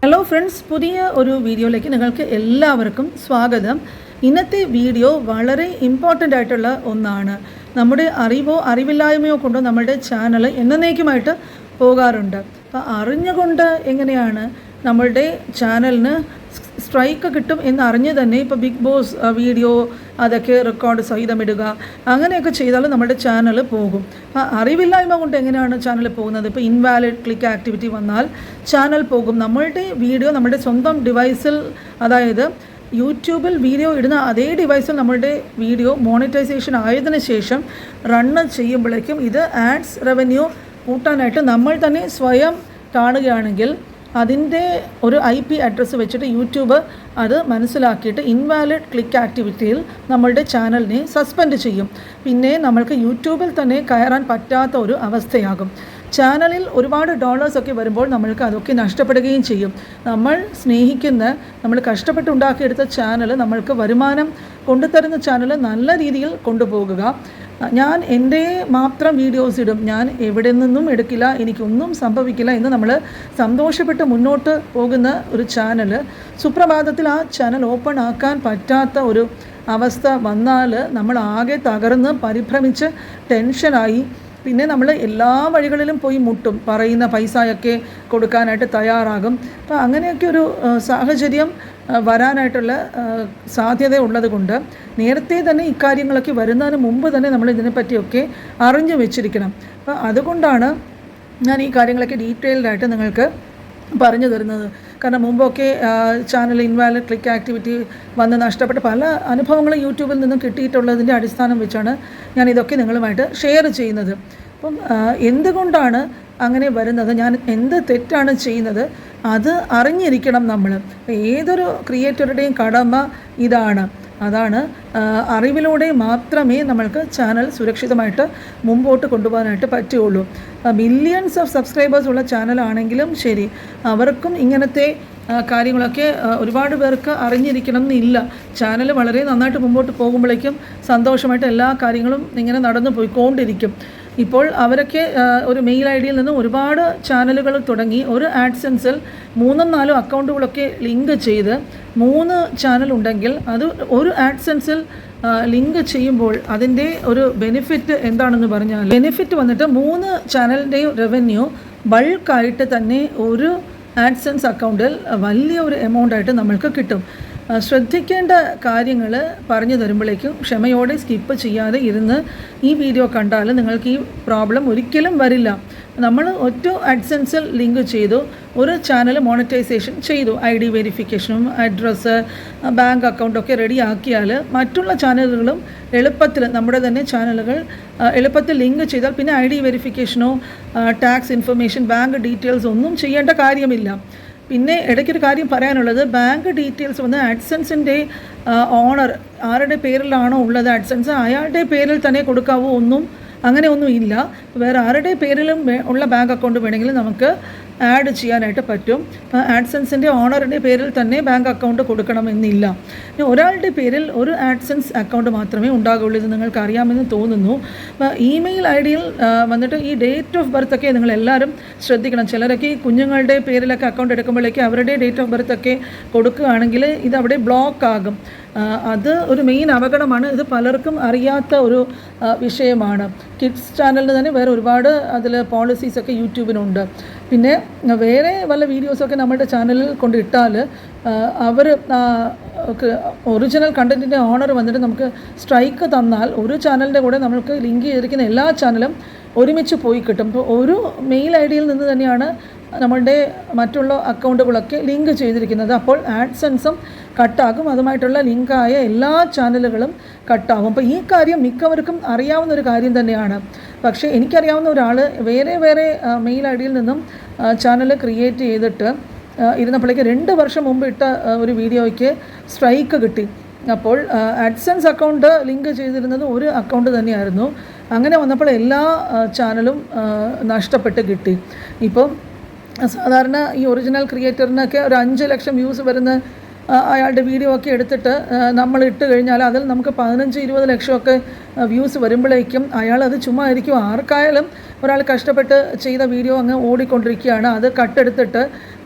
Hello friends, പുതിയ ഒരു വീഡിയോയിലേക്ക് നിങ്ങൾക്ക് എല്ലാവർക്കും സ്വാഗതം. ഇന്നത്തെ വീഡിയോ വളരെ ഇമ്പോർട്ടൻ്റ് ആയിട്ടുള്ള ഒന്നാണ്. നമ്മുടെ അറിവോ അറിവില്ലായ്മയോ കൊണ്ടോ നമ്മുടെ ചാനൽ എന്നേക്കുമായിട്ട് പോകാറുണ്ട്. അപ്പോൾ അറിഞ്ഞുകൊണ്ട് എങ്ങനെയാണ് നമ്മളുടെ ചാനലിന് സ്ട്രൈക്ക് കിട്ടും എന്നറിഞ്ഞ് തന്നെ ഇപ്പോൾ ബിഗ് ബോസ് വീഡിയോ അതൊക്കെ റെക്കോർഡ് സഹിതം ഇടുക, അങ്ങനെയൊക്കെ ചെയ്താൽ നമ്മുടെ ചാനൽ പോകും. അറിവില്ലായ്മ കൊണ്ട് എങ്ങനെയാണ് ചാനൽ പോകുന്നത്? ഇപ്പോൾ ഇൻവാലിഡ് ക്ലിക്ക് ആക്ടിവിറ്റി വന്നാൽ ചാനൽ പോകും. നമ്മളുടെ വീഡിയോ നമ്മുടെ സ്വന്തം ഡിവൈസിൽ, അതായത് യൂട്യൂബിൽ വീഡിയോ ഇടുന്ന അതേ ഡിവൈസിൽ നമ്മളുടെ വീഡിയോ മോണിറ്റൈസേഷൻ ആയതിനു ശേഷം റണ്ണ് ചെയ്യുമ്പോഴേക്കും ഇത് ആഡ്സ് റവന്യൂ കൂട്ടാനായിട്ട് നമ്മൾ തന്നെ സ്വയം കാണുകയാണെങ്കിൽ അതിൻ്റെ ഒരു IP അഡ്രസ്സ് വെച്ചിട്ട് യൂട്യൂബ് അത് മനസ്സിലാക്കിയിട്ട് ഇൻവാലിഡ് ക്ലിക്ക് ആക്ടിവിറ്റിയിൽ നമ്മളുടെ ചാനലിനെ സസ്പെൻഡ് ചെയ്യും. പിന്നെ നമ്മൾക്ക് യൂട്യൂബിൽ തന്നെ കയറാൻ പറ്റാത്ത ഒരു അവസ്ഥയാകും. ചാനലിൽ ഒരുപാട് ഡോളേഴ്സൊക്കെ വരുമ്പോൾ നമ്മൾക്ക് അതൊക്കെ നഷ്ടപ്പെടുകയും ചെയ്യും. നമ്മൾ സ്നേഹിക്കുന്ന, നമ്മൾ കഷ്ടപ്പെട്ടുണ്ടാക്കിയെടുത്ത ചാനൽ നമ്മൾക്ക് വരുമാനം കൊണ്ടുതരുന്ന ചാനൽ നല്ല രീതിയിൽ കൊണ്ടുപോകുക. ഞാൻ എൻ്റെ മാത്രം വീഡിയോസ് ഇടും, ഞാൻ എവിടെ നിന്നും എടുക്കില്ല, എനിക്കൊന്നും സംഭവിക്കില്ല എന്ന് നമ്മൾ സന്തോഷപ്പെട്ട് മുന്നോട്ട് പോകുന്ന ഒരു ചാനൽ സുപ്രഭാതത്തിൽ ആ ചാനൽ ഓപ്പൺ ആക്കാൻ പറ്റാത്ത ഒരു അവസ്ഥ വന്നാൽ നമ്മൾ ആകെ തകർന്ന് പരിഭ്രമിച്ച് ടെൻഷനായി പിന്നെ നമ്മൾ എല്ലാ വഴികളിലും പോയി മുട്ടും, പറയുന്ന പൈസയൊക്കെ കൊടുക്കാനായിട്ട് തയ്യാറാകും. അപ്പോൾ അങ്ങനെയൊക്കെ ഒരു സാഹചര്യം വരാനായിട്ടുള്ള സാധ്യത ഉള്ളത് കൊണ്ട് നേരത്തെ തന്നെ ഇക്കാര്യങ്ങളൊക്കെ വരുന്നതിന് മുമ്പ് തന്നെ നമ്മൾ ഇതിനെപ്പറ്റിയൊക്കെ അറിഞ്ഞു വെച്ചിരിക്കണം. അപ്പോൾ അതുകൊണ്ടാണ് ഞാൻ ഈ കാര്യങ്ങളൊക്കെ ഡീറ്റെയിൽഡായിട്ട് നിങ്ങൾക്ക് പറഞ്ഞു തരുന്നത്. കാരണം മുമ്പൊക്കെ ചാനൽ ഇൻവാലിഡ് ക്ലിക്ക് ആക്ടിവിറ്റി വന്ന് നഷ്ടപ്പെട്ട പല അനുഭവങ്ങളും യൂട്യൂബിൽ നിന്നും കിട്ടിയിട്ടുള്ളതിൻ്റെ അടിസ്ഥാനം വെച്ചാണ് ഞാൻ ഇതൊക്കെ നിങ്ങളുമായിട്ട് ഷെയർ ചെയ്യുന്നത്. അപ്പം എന്തുകൊണ്ടാണ് അങ്ങനെ വരുന്നത്, ഞാൻ എന്ത് തെറ്റാണ് ചെയ്യുന്നത്, അത് അറിഞ്ഞിരിക്കണം നമ്മൾ. ഏതൊരു ക്രിയേറ്ററുടെയും കടമ ഇതാണ്. അതാണ് അറിവിലൂടെ മാത്രമേ നമ്മൾക്ക് ചാനൽ സുരക്ഷിതമായിട്ട് മുമ്പോട്ട് കൊണ്ടുപോകാനായിട്ട് പറ്റുകയുള്ളൂ. മില്യൺസ് ഓഫ് സബ്സ്ക്രൈബേഴ്സ് ഉള്ള ചാനലാണെങ്കിലും ശരി, അവർക്കും ഇങ്ങനത്തെ കാര്യങ്ങളൊക്കെ ഒരുപാട് പേർക്ക് അറിഞ്ഞിരിക്കണം എന്നില്ല. ചാനൽ വളരെ നന്നായിട്ട് മുമ്പോട്ട് പോകുമ്പോഴേക്കും സന്തോഷമായിട്ട് എല്ലാ കാര്യങ്ങളും ഇങ്ങനെ നടന്നു പോയിക്കൊണ്ടിരിക്കും. ഇപ്പോൾ അവരൊക്കെ ഒരു മെയിൽ ID യിൽ നിന്ന് ഒരുപാട് ചാനലുകൾ തുടങ്ങി ഒരു ആഡ്സെൻസിൽ 3-4 അക്കൗണ്ടുകളൊക്കെ ലിങ്ക് ചെയ്ത് 3 ചാനൽ ഉണ്ടെങ്കിൽ അത് ഒരു ആഡ്സെൻസിൽ ലിങ്ക് ചെയ്യുമ്പോൾ അതിൻ്റെ ഒരു ബെനിഫിറ്റ് എന്താണെന്ന് പറഞ്ഞാൽ, ബെനിഫിറ്റ് വന്നിട്ട് 3 ചാനലിൻ്റെയും റവന്യൂ ബൾക്കായിട്ട് തന്നെ ഒരു ആഡ്സെൻസ് അക്കൗണ്ടിൽ വലിയ ഒരു എമൗണ്ടായിട്ട് നമ്മൾക്ക് കിട്ടും. ശ്രദ്ധിക്കേണ്ട കാര്യങ്ങൾ പറഞ്ഞു തരുമ്പോഴേക്കും ക്ഷമയോടെ സ്കിപ്പ് ചെയ്യാതെ ഇരുന്ന് ഈ വീഡിയോ കണ്ടാൽ നിങ്ങൾക്ക് ഈ പ്രോബ്ലം ഒരിക്കലും വരില്ല. നമ്മൾ ഒറ്റ അഡ്സെൻസിൽ ലിങ്ക് ചെയ്തു, ഒരു ചാനൽ മോണിറ്റൈസേഷൻ ചെയ്തു, ID വെരിഫിക്കേഷനും അഡ്രസ്സ് ബാങ്ക് അക്കൗണ്ടൊക്കെ റെഡി ആക്കിയാൽ മറ്റുള്ള ചാനലുകളും എളുപ്പത്തിൽ, നമ്മുടെ തന്നെ ചാനലുകൾ എളുപ്പത്തിൽ ലിങ്ക് ചെയ്താൽ പിന്നെ ID വെരിഫിക്കേഷനോ ടാക്സ് ഇൻഫർമേഷൻ ബാങ്ക് ഡീറ്റെയിൽസ് ഒന്നും ചെയ്യേണ്ട കാര്യമില്ല. പിന്നെ ഇടയ്ക്കൊരു കാര്യം പറയാനുള്ളത്, ബാങ്ക് ഡീറ്റെയിൽസ് വന്ന് ആഡ്സെൻസിൻ്റെ ഓണർ ആരുടെ പേരിലാണോ ഉള്ളത് ആഡ്സെൻസ് അയാളുടെ പേരിൽ തന്നെ കൊടുക്കാവൂ, അങ്ങനെ ഒന്നും ഇല്ല. വേറെ ആരുടെ പേരിലും ഉള്ള ബാങ്ക് അക്കൗണ്ട് വേണമെങ്കിൽ നമുക്ക് ആഡ് ചെയ്യാനായിട്ട് പറ്റും. ആഡ്സെൻസിൻ്റെ ഓണറിൻ്റെ പേരിൽ തന്നെ ബാങ്ക് അക്കൗണ്ട് കൊടുക്കണമെന്നില്ല. ഒരാളുടെ പേരിൽ ഒരു ആഡ്സെൻസ് അക്കൗണ്ട് മാത്രമേ ഉണ്ടാകുള്ളൂ. ഇത് നിങ്ങൾക്ക് അറിയാമെന്ന് തോന്നുന്നു. ഇമെയിൽ ID യിൽ വന്നിട്ട് ഈ ഡേറ്റ് ഓഫ് ബർത്തൊക്കെ നിങ്ങളെല്ലാവരും ശ്രദ്ധിക്കണം. ചിലരൊക്കെ ഈ കുഞ്ഞുങ്ങളുടെ പേരിലൊക്കെ അക്കൗണ്ട് എടുക്കുമ്പോഴേക്ക് അവരുടെ ഡേറ്റ് ഓഫ് ബർത്തൊക്കെ കൊടുക്കുകയാണെങ്കിൽ ഇത് അവിടെ ബ്ലോക്ക് ആകും. അത് ഒരു മെയിൻ അപകടമാണ്. ഇത് പലർക്കും അറിയാത്ത ഒരു വിഷയമാണ്. കിഡ്സ് ചാനലിന് തന്നെ വേറെ ഒരുപാട് അതിൽ പോളിസീസൊക്കെ യൂട്യൂബിനുണ്ട്. പിന്നെ വേറെ വല്ല വീഡിയോസൊക്കെ നമ്മുടെ ചാനലിൽ കൊണ്ടിട്ടാൽ അവർ ഒറിജിനൽ കണ്ടൻറ്റിൻ്റെ ഓണർ വന്നിട്ട് നമുക്ക് സ്ട്രൈക്ക് തന്നാൽ ഒരു ചാനലിൻ്റെ കൂടെ നമുക്ക് ലിങ്ക് ചെയ്തിരിക്കുന്ന എല്ലാ ചാനലും ഒരുമിച്ച് പോയി കിട്ടും. അപ്പോൾ ഒരു മെയിൽ ID യിൽ നിന്ന് തന്നെയാണ് നമ്മളുടെ മറ്റുള്ള അക്കൗണ്ടുകളൊക്കെ ലിങ്ക് ചെയ്തിരിക്കുന്നത്. അപ്പോൾ ആഡ്സെൻസും കട്ടാകും, അതുമായിട്ടുള്ള ലിങ്കായ എല്ലാ ചാനലുകളും കട്ടാകും. അപ്പോൾ ഈ കാര്യം മിക്കവർക്കും അറിയാവുന്ന ഒരു കാര്യം തന്നെയാണ്. പക്ഷേ എനിക്കറിയാവുന്ന ഒരാൾ വേറെ മെയിൽ ID യിൽ നിന്നും ചാനൽ ക്രിയേറ്റ് ചെയ്തിട്ട് ഇരുന്നപ്പോഴേക്ക് 2 വർഷം മുമ്പ് ഇട്ട ഒരു വീഡിയോയ്ക്ക് സ്ട്രൈക്ക് കിട്ടി. അപ്പോൾ ആഡ്സെൻസ് അക്കൗണ്ട് ലിങ്ക് ചെയ്തിരുന്നത് ഒരു അക്കൗണ്ട് തന്നെയായിരുന്നു. അങ്ങനെ വന്നപ്പോൾ എല്ലാ ചാനലും നഷ്ടപ്പെട്ട് കിട്ടി. ഇപ്പം സാധാരണ ഈ ഒറിജിനൽ ക്രിയേറ്ററിനൊക്കെ ഒരു 5 ലക്ഷം വ്യൂസ് വരുന്ന അയാളുടെ വീഡിയോ ഒക്കെ എടുത്തിട്ട് നമ്മൾ ഇട്ട് കഴിഞ്ഞാൽ അതിൽ നമുക്ക് 15-20 ലക്ഷമൊക്കെ വ്യൂസ് വരുമ്പോഴേക്കും അയാളത് ചുമ്മാ ആയിരിക്കും. ആർക്കായാലും ഒരാൾ കഷ്ടപ്പെട്ട് ചെയ്ത വീഡിയോ അങ്ങ് ഓടിക്കൊണ്ടിരിക്കുകയാണ്, അത് കട്ടെടുത്തിട്ട്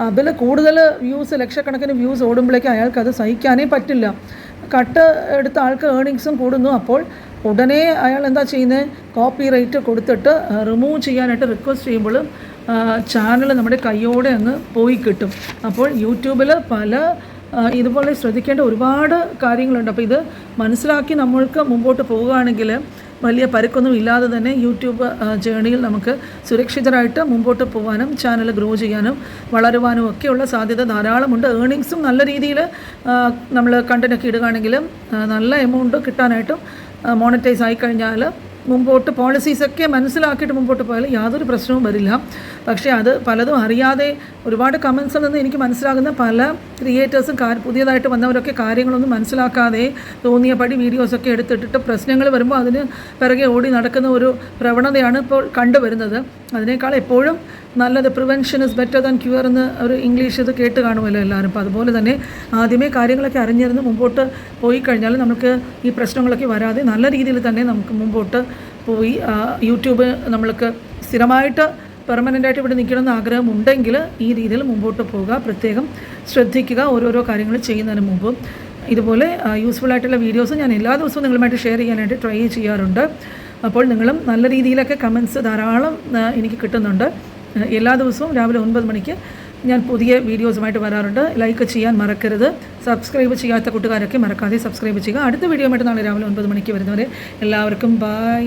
അതിൽ കൂടുതൽ വ്യൂസ്, ലക്ഷക്കണക്കിന് വ്യൂസ് ഓടുമ്പോഴേക്കും അയാൾക്കത് സഹിക്കാനേ പറ്റില്ല. കട്ട് എടുത്ത ആൾക്ക് ഏർണിങ്സും കൂടുന്നു. അപ്പോൾ ഉടനെ അയാൾ എന്താ ചെയ്യുന്നത്, കോപ്പി റൈറ്റ് കൊടുത്തിട്ട് റിമൂവ് ചെയ്യാനായിട്ട് റിക്വസ്റ്റ് ചെയ്യുമ്പോൾ ചാനൽ നമ്മുടെ കയ്യോടെ അങ്ങ് പോയി കിട്ടും. അപ്പോൾ യൂട്യൂബിൽ പല ഇതുപോലെ ശ്രദ്ധിക്കേണ്ട ഒരുപാട് കാര്യങ്ങളുണ്ട്. അപ്പോൾ ഇത് മനസ്സിലാക്കി നമ്മൾക്ക് മുമ്പോട്ട് പോവുകയാണെങ്കിൽ വലിയ പരുക്കൊന്നും ഇല്ലാതെ തന്നെ യൂട്യൂബ് ജേണിയിൽ നമുക്ക് സുരക്ഷിതരായിട്ട് മുമ്പോട്ട് പോകാനും ചാനൽ ഗ്രോ ചെയ്യാനും വളരുവാനും ഒക്കെയുള്ള സാധ്യത ധാരാളമുണ്ട്. ഏർണിങ്സും നല്ല രീതിയിൽ നമ്മൾ കണ്ടൻറ്റൊക്കെ ഇടുകയാണെങ്കിലും നല്ല എമൗണ്ട് കിട്ടാനായിട്ടും മോണിറ്റൈസ് ആയിക്കഴിഞ്ഞാൽ മുമ്പോട്ട് പോളിസീസൊക്കെ മനസ്സിലാക്കിയിട്ട് മുമ്പോട്ട് പോയാൽ യാതൊരു പ്രശ്നവും വരില്ല. പക്ഷേ അത് പലതും അറിയാതെ ഒരുപാട് കമൻസിൽ നിന്ന് എനിക്ക് മനസ്സിലാകുന്ന പല ക്രിയേറ്റേഴ്സും പുതിയതായിട്ട് വന്നവരൊക്കെ കാര്യങ്ങളൊന്നും മനസ്സിലാക്കാതെ തോന്നിയ പടി വീഡിയോസൊക്കെ എടുത്തിട്ടിട്ട് പ്രശ്നങ്ങൾ വരുമ്പോൾ അതിന് പിറകെ ഓടി നടക്കുന്ന ഒരു പ്രവണതയാണ് ഇപ്പോൾ കണ്ടുവരുന്നത്. അതിനേക്കാൾ എപ്പോഴും നല്ലത് prevention is better than cure എന്ന് ഒരു ഇംഗ്ലീഷ് ഇത് കേട്ട് കാണുമല്ലോ എല്ലാവരും. അപ്പോൾ അതുപോലെ തന്നെ ആദ്യമേ കാര്യങ്ങളൊക്കെ അറിഞ്ഞിരുന്ന് മുമ്പോട്ട് പോയി കഴിഞ്ഞാൽ നമുക്ക് ഈ പ്രശ്നങ്ങളൊക്കെ വരാതെ നല്ല രീതിയിൽ തന്നെ നമുക്ക് മുമ്പോട്ട് പോയി യൂട്യൂബ് നമ്മൾക്ക് സ്ഥിരമായിട്ട് പെർമനൻ്റായിട്ട് ഇവിടെ നിൽക്കണമെന്ന് ആഗ്രഹമുണ്ടെങ്കിൽ ഈ രീതിയിൽ മുമ്പോട്ട് പോവുക. പ്രത്യേകം ശ്രദ്ധിക്കുക ഓരോരോ കാര്യങ്ങൾ ചെയ്യുന്നതിന് മുമ്പ്. ഇതുപോലെ യൂസ്ഫുൾ ആയിട്ടുള്ള വീഡിയോസ് ഞാൻ എല്ലാ ദിവസവും നിങ്ങളുമായിട്ട് ഷെയർ ചെയ്യാനായിട്ട് ട്രൈ ചെയ്യാറുണ്ട്. അപ്പോൾ നിങ്ങളും നല്ല രീതിയിലൊക്കെ കമൻസ് ധാരാളം എനിക്ക് കിട്ടുന്നുണ്ട്. എല്ലാ ദിവസവും രാവിലെ 9 മണിക്ക് ഞാൻ പുതിയ വീഡിയോസുമായിട്ട് വരാറുണ്ട്. ലൈക്ക് ചെയ്യാൻ മറക്കരുത്. സബ്സ്ക്രൈബ് ചെയ്യാത്ത കൂട്ടുകാരൊക്കെ മറക്കാതെ സബ്സ്ക്രൈബ് ചെയ്യുക. അടുത്ത വീഡിയോ ആയിട്ട് നാളെ രാവിലെ 9 മണിക്ക് വരുന്നവരെ എല്ലാവർക്കും ബൈ.